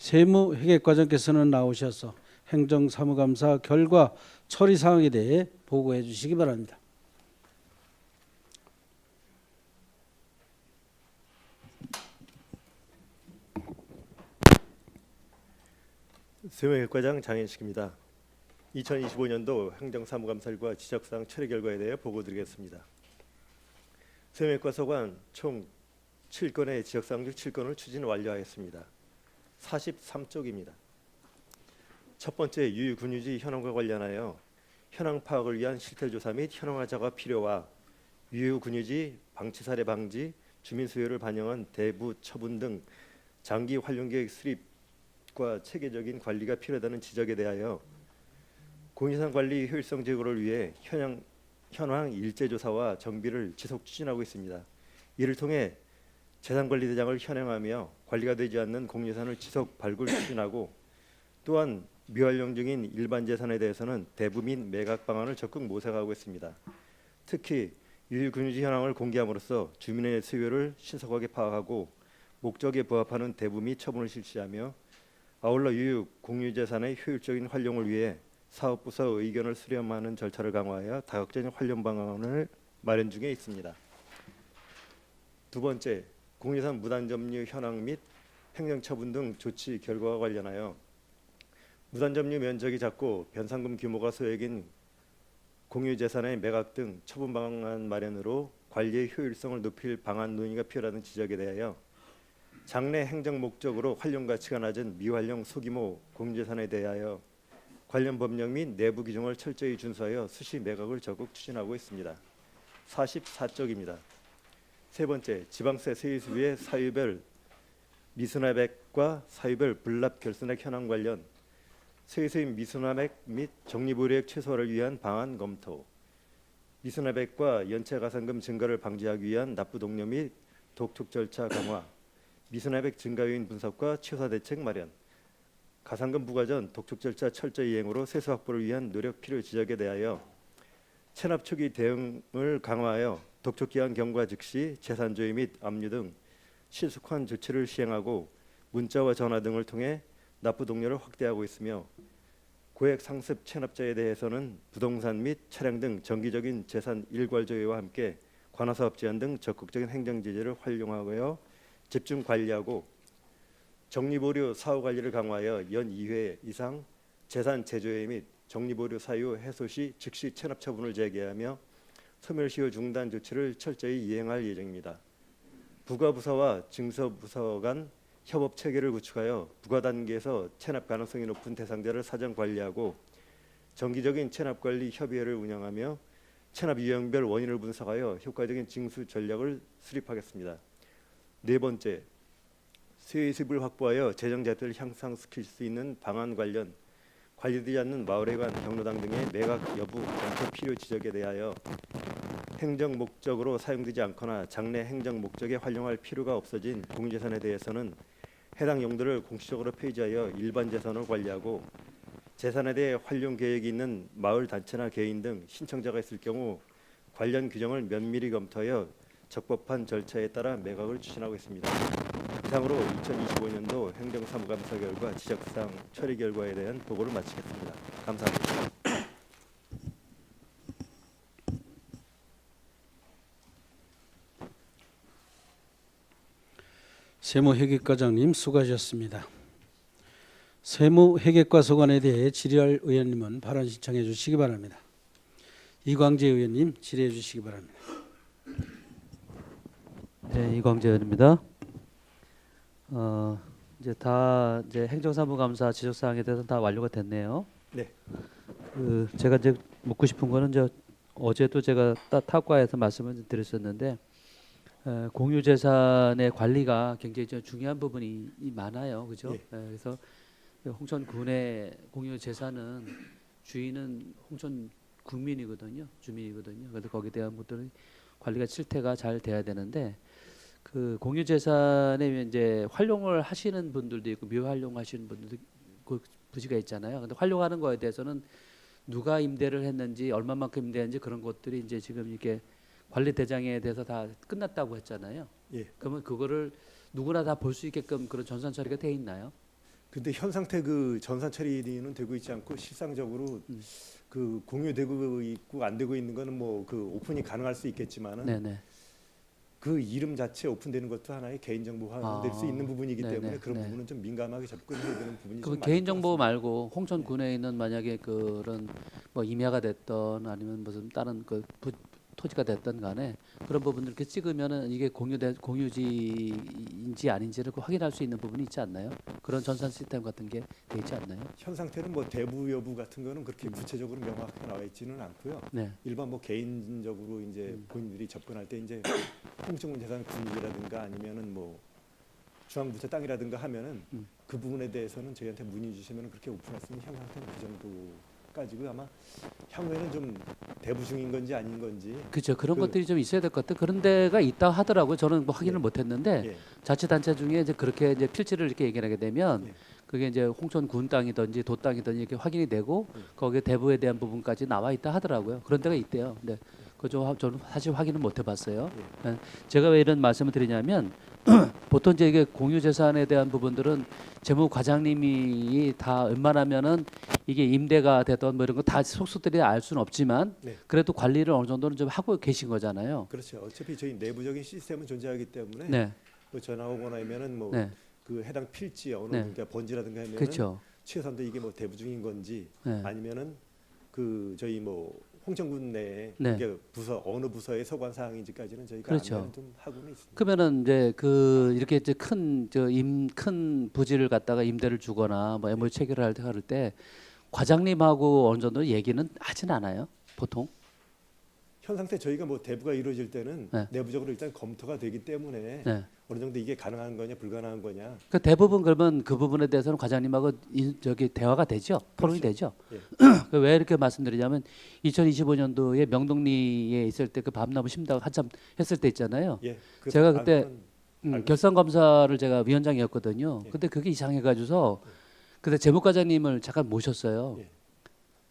세무회계과장께서는 나오셔서 행정사무감사 결과 처리 사항에 대해 보고해 주시기 바랍니다. 세무회계과장 장현식입니다. 2025년도 행정사무감사과 지적사항 처리 결과에 대해 보고드리겠습니다. 세무회계과 소관 총 7건의 지적사항 중 7건을 추진 완료하였습니다. 43쪽입니다. 첫 번째, 유휴근유지 현황과 관련하여 현황 파악을 위한 실태조사 및 현황화 작업 필요와 유휴근유지 방치 사례 방지, 주민 수요를 반영한 대부 처분 등 장기 활용계획 수립과 체계적인 관리가 필요하다는 지적에 대하여 공유산 관리 효율성 제고를 위해 현황 일제조사와 정비를 지속 추진하고 있습니다. 이를 통해 재산관리대장을 현행하며 관리가 되지 않는 공유산을 지속 발굴 추진하고 또한 미활용 중인 일반 재산에 대해서는 대부 및 매각 방안을 적극 모색하고 있습니다. 특히 유휴근유지 현황을 공개함으로써 주민의 수요를 신속하게 파악하고 목적에 부합하는 대부 및 처분을 실시하며 아울러 유휴 공유재산의 효율적인 활용을 위해 사업부서 의견을 수렴하는 절차를 강화하여 다각적인 활용 방안을 마련 중에 있습니다. 두 번째, 공유산 무단점유 현황 및 행정처분 등 조치 결과와 관련하여 무단점유 면적이 작고 변상금 규모가 소액인 공유재산의 매각 등 처분 방안 마련으로 관리의 효율성을 높일 방안 논의가 필요하다는 지적에 대하여 장래 행정 목적으로 활용 가치가 낮은 미활용 소규모 공유재산에 대하여 관련 법령 및 내부 규정을 철저히 준수하여 수시 매각을 적극 추진하고 있습니다. 44쪽입니다. 세 번째, 지방세 세입수의 사유별 미수납액과 사유별 불납 결손액 현황 관련 세입수의 미수납액 및 적립의료액 최소화를 위한 방안 검토, 미수납액과 연체 가산금 증가를 방지하기 위한 납부 독려 및 독촉 절차 강화, 미수납액 증가 요인 분석과 최소화 대책 마련, 가산금 부과 전 독촉 절차 철저히 이행으로 세수 확보를 위한 노력 필요 지적에 대하여 체납 초기 대응을 강화하여 독촉 기한 경과 즉시 재산 조회 및 압류 등 신속한 조치를 시행하고 문자와 전화 등을 통해 납부 독려를 확대하고 있으며 고액 상습 체납자에 대해서는 부동산 및 차량 등 정기적인 재산 일괄 조회와 함께 관하사업 제한 등 적극적인 행정 제재를 활용하여 집중 관리하고 적립오류 사후 관리를 강화하여 연 2회 이상 재산 재조회 및 적립오류 사유 해소 시 즉시 체납 처분을 재개하며 소멸시효 중단 조치를 철저히 이행할 예정입니다. 부가부서와 증서부서 간 협업 체계를 구축하여 부가 단계에서 체납 가능성이 높은 대상자를 사전 관리하고 정기적인 체납 관리 협의회를 운영하며 체납 유형별 원인을 분석하여 효과적인 징수 전략을 수립하겠습니다. 네 번째, 수요이습을 확보하여 재정 자태를 향상시킬 수 있는 방안 관련 관리되지 않는 마을회관, 경로당 등의 매각 여부 검토 필요 지적에 대하여 행정 목적으로 사용되지 않거나 장래 행정 목적에 활용할 필요가 없어진 공유재산에 대해서는 해당 용도를 공식적으로 폐지하여 일반 재산으로 관리하고 재산에 대해 활용 계획이 있는 마을 단체나 개인 등 신청자가 있을 경우 관련 규정을 면밀히 검토하여 적법한 절차에 따라 매각을 추진하고 있습니다. 이상으로 2025년도 행정사무감사 결과 지적사항 처리 결과에 대한 보고를 마치겠습니다. 감사합니다. 세무회계과장님 수고하셨습니다. 세무회계과 소관에 대해 질의할 의원님은 발언 신청해 주시기 바랍니다. 이광재 의원님 질의해 주시기 바랍니다. 네, 이광재 의원입니다. 이제 행정사무감사 지적사항에 대해서 다 완료가 됐네요. 네. 제가 이제 묻고 싶은 거는 어제도 제가 타과에서 말씀을 드렸었는데 공유재산의 관리가 굉장히 중요한 부분이 많아요, 그죠? 예. 그래서 홍천군의 공유재산은 주인은 홍천 국민이거든요, 주민이거든요. 그래서 거기에 대한 것들은 관리가 실태가 잘 돼야 되는데 그 공유재산에 이제 활용을 하시는 분들도 있고 미활용하시는 분들도 그 부지가 있잖아요. 근데 활용하는 거에 대해서는 누가 임대를 했는지 얼마만큼 임대했는지 그런 것들이 이제 지금 이게 관리 대장에 대해서 다 끝났다고 했잖아요. 예. 그러면 그거를 누구나 다 볼 수 있게끔 그런 전산 처리가 돼 있나요? 근데 현 상태 그 전산 처리는 되고 있지 않고 실상적으로 그 공유되고 있고 안 되고 있는 거는 뭐 그 오픈이 가능할 수 있겠지만은 네네. 그 이름 자체 오픈되는 것도 하나의 개인정보화 될 수 있는 부분이기 네네, 때문에 그런 네. 부분은 좀 민감하게 접근해야 되는 부분이 그 좀 많을 개인정보 것 같습니다. 말고 홍천군에 있는 만약에 그런 뭐 임야가 됐던 아니면 무슨 다른 토지가 됐던 간에 그런 부분들 이렇게 찍으면은 이게 공유지인지 아닌지를 그 확인할 수 있는 부분이 있지 않나요? 그런 전산 시스템 같은 게 돼 있지 않나요? 현 상태는 뭐 대부 여부 같은 거는 그렇게 구체적으로 명확하게 나와 있지는 않고요. 네. 일반 뭐 개인적으로 이제 본인들이 접근할 때 이제 홍천군 재산 군유지라든가 아니면은 뭐 중앙부처 땅이라든가 하면은 그 부분에 대해서는 저희한테 문의 주시면 그렇게 오픈할 수 있는 현 상태는 그 정도까지고 아마 향후에는 좀 대부 중인 건지 아닌 건지 그렇죠. 그런 그- 것들이 좀 있어야 될 것 같아요. 그런 데가 있다 하더라고요. 저는 뭐 확인을 예. 못했는데 예. 자치단체 중에 이제 그렇게 이제 필지를 이렇게 얘기하게 되면 예. 그게 이제 홍천군 땅이든지 도 땅이든지 이렇게 확인이 되고 예. 거기에 대부에 대한 부분까지 나와 있다 하더라고요. 그런 데가 있대요. 근데 저는 사실 확인은 못 해봤어요. 예. 제가 왜 이런 말씀을 드리냐면 보통 이제 이게 공유 재산에 대한 부분들은 재무 과장님이 다 웬만하면은 이게 임대가 되던 뭐 이런 거 다 속속들이 알 수는 없지만 네. 그래도 관리를 어느 정도는 좀 하고 계신 거잖아요. 그렇죠. 어차피 저희 내부적인 시스템은 존재하기 때문에 네, 뭐 전화 오거나 하면은 뭐 네, 그 해당 필지 어느 네. 그러니까 번지라든가 하면은 그렇죠. 최소한도 이게 뭐 대부 중인 건지 네. 아니면은 그 저희 뭐 홍천군 내에 네. 이게 부서 어느 부서의 소관 사항인지까지는 저희가 그렇죠. 안내는 좀 하고는 있습니다. 그러면은 이제 이렇게 이제 큰 부지를 갖다가 임대를 주거나 뭐 MOU 체결을 할 때 과장님하고 어느 정도 얘기는 하진 않아요. 보통. 현 상태 저희가 뭐 대부가 이루어질 때는 네. 내부적으로 일단 검토가 되기 때문에 네. 어느 정도 이게 가능한 거냐 불가능한 거냐. 그 대부분 그러면 그 부분에 대해서는 과장님하고 저기 대화가 되죠. 토론이 되죠. 예. 왜 이렇게 말씀드리냐면 2025년도에 명동리에 있을 때 그 밤나무 심다가 한참 했을 때 있잖아요. 예. 제가 그때 그건 알고 결산 검사를 제가 위원장이었거든요. 예. 근데 그게 이상해가지고서 그때 재무과장님을 잠깐 모셨어요. 예.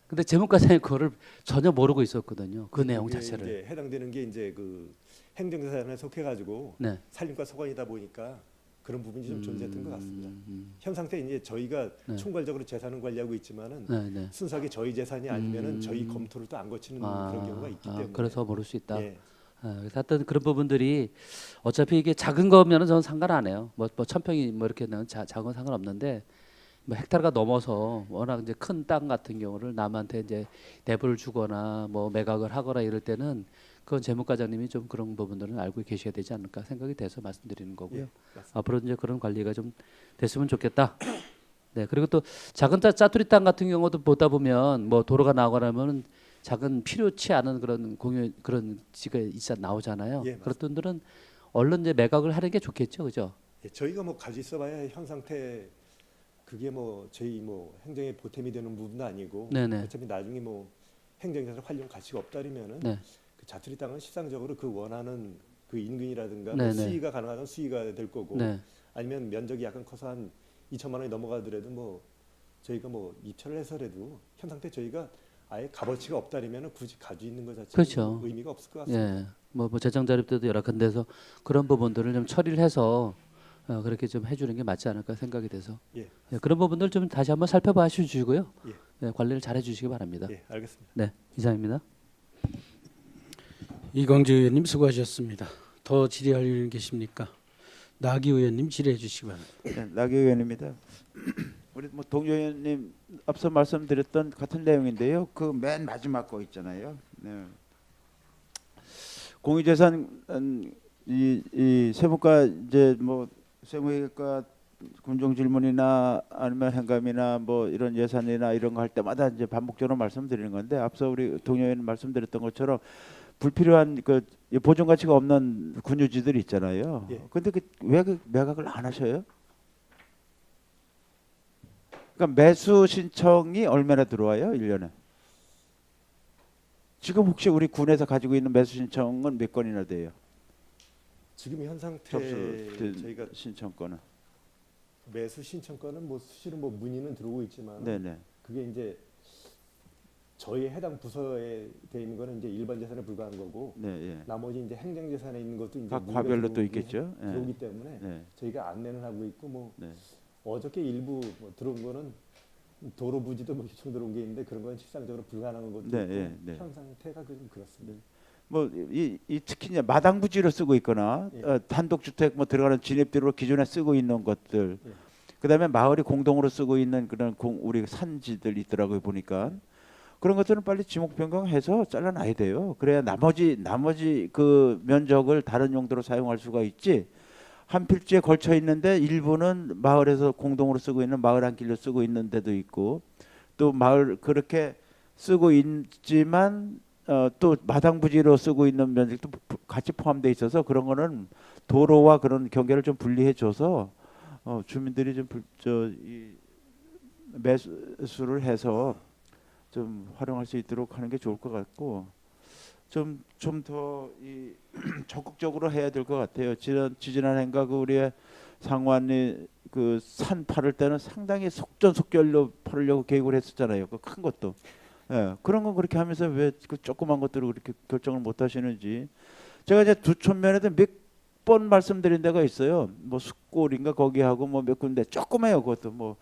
근데 재무과장이 그거를 전혀 모르고 있었거든요. 그 내용 그게 자체를. 이제 해당되는 게 이제 그 행정재산에 속해 가지고 네. 산림과 소관이다 보니까 그런 부분이 좀 존재했던 것 같습니다. 음. 현 상태 이제 저희가 네. 총괄적으로 재산을 관리하고 있지만은 네, 네. 순수하게 저희 재산이 아니면은 저희 검토를 또 안 거치는 그런 경우가 있기 때문에 그래서 모를 수 있다. 예. 그래서 하여튼 그런 부분들이 어차피 이게 작은 거면은 저는 상관 안 해요. 뭐 1000평이 뭐 이렇게 는 작은 건 상관없는데 뭐 헥타르가 넘어서 워낙 이제 큰 땅 같은 경우를 남한테 이제 대부를 주거나 뭐 매각을 하거나 이럴 때는 그건 재무과장님이 좀 그런 부분들은 알고 계셔야 되지 않을까 생각이 돼서 말씀드리는 거고요. 예, 맞습니다. 앞으로 이제 그런 관리가 좀 됐으면 좋겠다. 네, 그리고 또 작은 짜투리 땅 같은 경우도 보다 보면 뭐 도로가 나거나 하면은 작은 필요치 않은 그런 지가 있어 나오잖아요. 예, 맞습니다. 그런 분들은 얼른 이제 매각을 하는 게 좋겠죠, 그죠? 예, 저희가 뭐 가지고 있어봐야 현 상태 그게 뭐 저희 뭐 행정에 보탬이 되는 부분도 아니고 네네. 어차피 나중에 뭐 행정재산 활용 가치가 없다면은 네, 그 자투리 땅은 실상적으로 그 원하는 그 인근이라든가 네네. 뭐 수위가 가능하면 수위가 될 거고 네, 아니면 면적이 약간 커서 한 2천만 원이 넘어가더라도 뭐 저희가 뭐 입찰을 해서라도 현 상태 저희가 아예 값어치가 없다면은 굳이 가지고 있는 것 자체는 그렇죠. 뭐 의미가 없을 것 같습니다. 예. 뭐 재정 자립 때도 여러 군데서 그런 부분들을 좀 처리를 해서 그렇게 좀 해주는 게 맞지 않을까 생각이 돼서 예, 그런 부분들 좀 다시 한번 살펴봐 주시고요. 예. 관리를 잘 해주시기 바랍니다. 예, 알겠습니다. 네, 이상입니다. 이광재 의원님 수고하셨습니다. 더 질의할 의원 계십니까? 나기 의원님 질의해 주시기 바랍니다. 네, 락 의원입니다. 우리 뭐 동료 의원님 앞서 말씀드렸던 같은 내용인데요. 그 맨 마지막 거 있잖아요. 네. 공유재산 이 세무과 이제 뭐 세무회계과 군종 질문이나 아니면 행감이나 뭐 이런 예산이나 이런 거 할 때마다 이제 반복적으로 말씀드리는 건데 앞서 우리 동료 의원 말씀드렸던 것처럼 불필요한 그 보존 가치가 없는 군유지들이 있잖아요. 예. 근데 왜 그 매각을 안 하셔요? 그러니까 매수 신청이 얼마나 들어와요? 1년에? 지금 혹시 우리 군에서 가지고 있는 매수 신청은 몇 건이나 돼요? 지금 현 상태 접수된 저희가 신청권은? 매수 신청권은 뭐 수시로 뭐 문의는 들어오고 있지만 네네. 그게 이제 저희 해당 부서에 돼 있는 거는 이제 일반 재산에 불과한 거고 네, 예. 나머지 이제 행정 재산에 있는 것도 이제 각 문의가 과별로 또 들어오기- 있겠죠. 예. 들어오기 때문에 네. 저희가 안내는 하고 있고 뭐 네. 어저께 일부 뭐 들어온 거는 도로 부지도 뭐 요청 들어온 게 있는데 그런 건 실상적으로 불가능한 것도 네, 있고 예, 네. 현 상태가 좀 그렇습니다. 뭐이 특히 이제 마당 부지로 쓰고 있거나 예. 단독주택 뭐 들어가는 진입대로 기존에 쓰고 있는 것들, 예. 그다음에 마을이 공동으로 쓰고 있는 그런 우리 산지들 있더라고요 보니까. 그런 것들은 빨리 지목 변경해서 잘라놔야 돼요. 그래야 나머지 그 면적을 다른 용도로 사용할 수가 있지. 한 필지에 걸쳐 있는데 일부는 마을에서 공동으로 쓰고 있는 마을 안길로 쓰고 있는 데도 있고, 또 마을 그렇게 쓰고 있지만 또 마당 부지로 쓰고 있는 면적도 같이 포함되어 있어서 그런 거는 도로와 그런 경계를 좀 분리해 줘서 주민들이 이 매수를 해서 좀 활용할 수 있도록 하는 게 좋을 것 같고, 좀 더 이 적극적으로 해야 될 것 같아요. 지지난해인가 그 우리의 상관이 그 산 팔을 때는 상당히 속전속결로 팔으려고 계획을 했었잖아요. 그 큰 것도. 예, 그런 건 그렇게 하면서 왜 그 조그만 것들을 그렇게 결정을 못 하시는지. 제가 이제 두촌면에도 몇 번 말씀드린 데가 있어요. 뭐 숫골인가 거기하고 뭐 몇 군데 조그매요. 그것도 뭐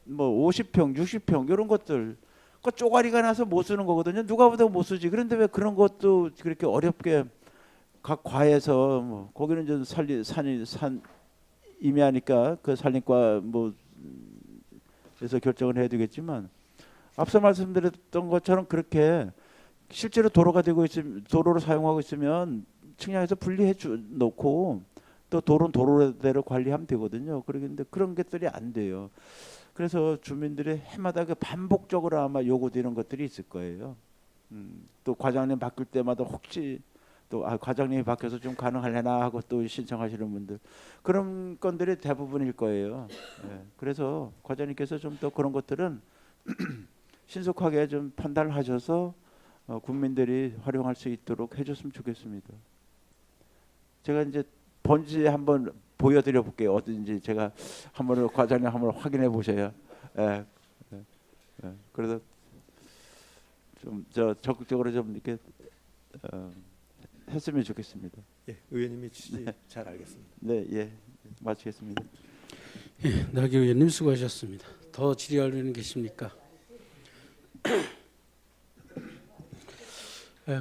50평, 60평 이런 것들. 그 쪼가리가 나서 못 쓰는 거거든요. 누가 보다 못 쓰지. 그런데 왜 그런 것도 그렇게 어렵게 각 과에서 뭐 거기는 좀 산 임야니까 그 산림과 뭐 그래서 결정을 해야 되겠지만, 앞서 말씀드렸던 것처럼 그렇게 실제로 도로가 되고 있으면, 도로를 사용하고 있으면 측량해서 분리해 놓고 또 도로는 도로대로 관리하면 되거든요. 그런데 그런 것들이 안 돼요. 그래서 주민들이 해마다 그 반복적으로 아마 요구되는 것들이 있을 거예요. 또 과장님 바뀔 때마다 혹시 또 과장님이 바뀌어서 좀 가능하려나 하고 또 신청하시는 분들, 그런 건들이 대부분일 거예요. 예. 그래서 과장님께서 좀 더 그런 것들은 신속하게 좀 판단을 하셔서 국민들이 활용할 수 있도록 해줬으면 좋겠습니다. 제가 이제 번지 한번 보여드려 볼게요. 어딘지 제가 한번 과장님 한번 확인해 보셔야. 예. 그래서 좀 적극적으로 좀 이렇게 했으면 좋겠습니다. 예, 의원님이 취지 잘 알겠습니다. 네, 예, 마치겠습니다. 예, 나기 의원님 수고하셨습니다. 더 질의할 의원 계십니까?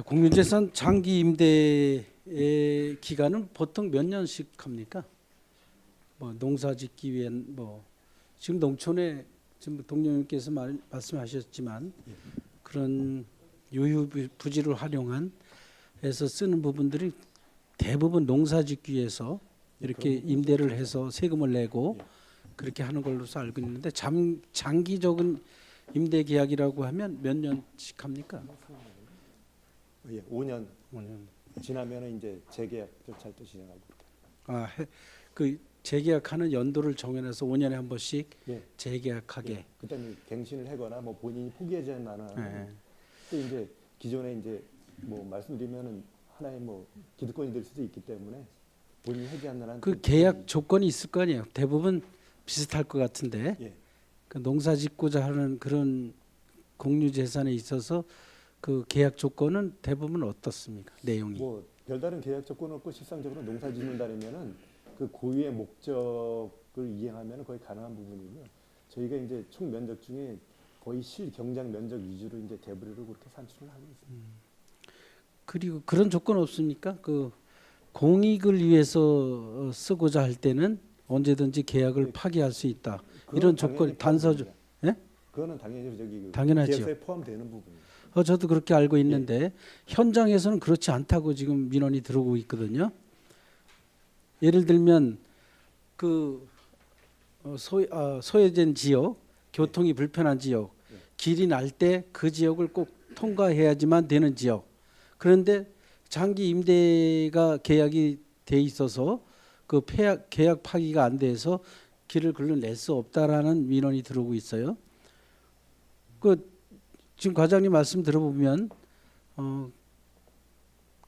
공유재산 장기 임대의 기간은 보통 몇 년씩 합니까? 뭐 농사짓기 위한 뭐 지금 농촌에 지금 동료님께서 말씀하셨지만 그런 유휴 부지를 활용한 해서 쓰는 부분들이 대부분 농사짓기 위해서 이렇게 임대를 해서 세금을 내고 그렇게 하는 걸로서 알고 있는데 장기적인 임대 계약이라고 하면 몇 년씩 합니까? 예, 5년 5년. 지나면은 이제 재계약 절차를 또 진행하고. 그 재계약하는 연도를 정해놔서 5년에 한 번씩 예. 재계약하게. 예, 그때는 갱신을 하거나 뭐 본인이 포기하지 않는 예. 또 이제 기존에 이제 뭐 말씀드리면은 하나의 뭐 기득권이 될 수도 있기 때문에 본인이 하지 않는 한 그 계약 조건이 있을 거 아니에요. 대부분 비슷할 것 같은데 예. 그 농사짓고자 하는 그런 공유 재산에 있어서 그 계약 조건은 대부분 어떻습니까? 내용이. 뭐 별다른 계약 조건 없고 실상적으로 농사 짓는다면은 그 고유의 목적을 이행하면 거의 가능한 부분이고요. 저희가 이제 총 면적 중에 거의 실경작 면적 위주로 이제 대부분을 그렇게 산출을 하고 있습니다. 그리고 그런 조건 없습니까? 그 공익을 위해서 쓰고자 할 때는 언제든지 계약을 파기할 수 있다. 이런 조건 단서적. 예? 그거는 당연히 저기 당연하죠. 계약서에 포함되는 부분입니다. 저도 그렇게 알고 있는데 현장에서는 그렇지 않다고 지금 민원이 들어오고 있거든요. 예를 들면 그 소외된 지역, 교통이 불편한 지역, 길이 날 때 그 지역을 꼭 통과해야지만 되는 지역. 그런데 장기 임대가 계약이 돼 있어서 그 계약 파기가 안 돼서 길을 글로 낼 수 없다라는 민원이 들어오고 있어요. 지금 과장님 말씀 들어보면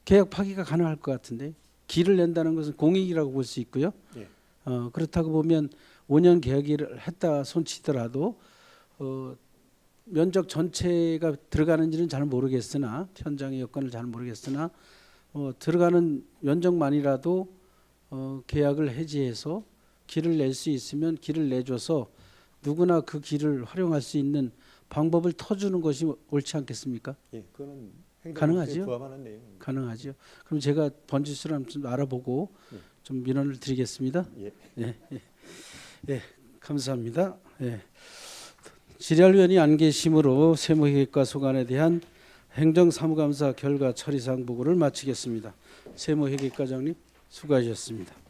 계약 파기가 가능할 것 같은데 길을 낸다는 것은 공익이라고 볼 수 있고요. 예. 그렇다고 보면 5년 계약을 했다 손치더라도 면적 전체가 들어가는지는 잘 모르겠으나 현장의 여건을 잘 모르겠으나 들어가는 면적만이라도 계약을 해지해서 길을 낼 수 있으면 길을 내줘서 누구나 그 길을 활용할 수 있는 방법을 터주는 것이 옳지 않겠습니까? 예, 그거는 가능하지요? 행정법에 부합하는 내용입니다. 가능하죠. 그럼 제가 번지수를 좀 알아보고 좀 민원을 드리겠습니다. 예. 예, 감사합니다. 예. 질의위원이 안 계심으로 세무회계과 소관에 대한 행정사무감사 결과 처리사항 보고를 마치겠습니다. 세무회계과장님 수고하셨습니다.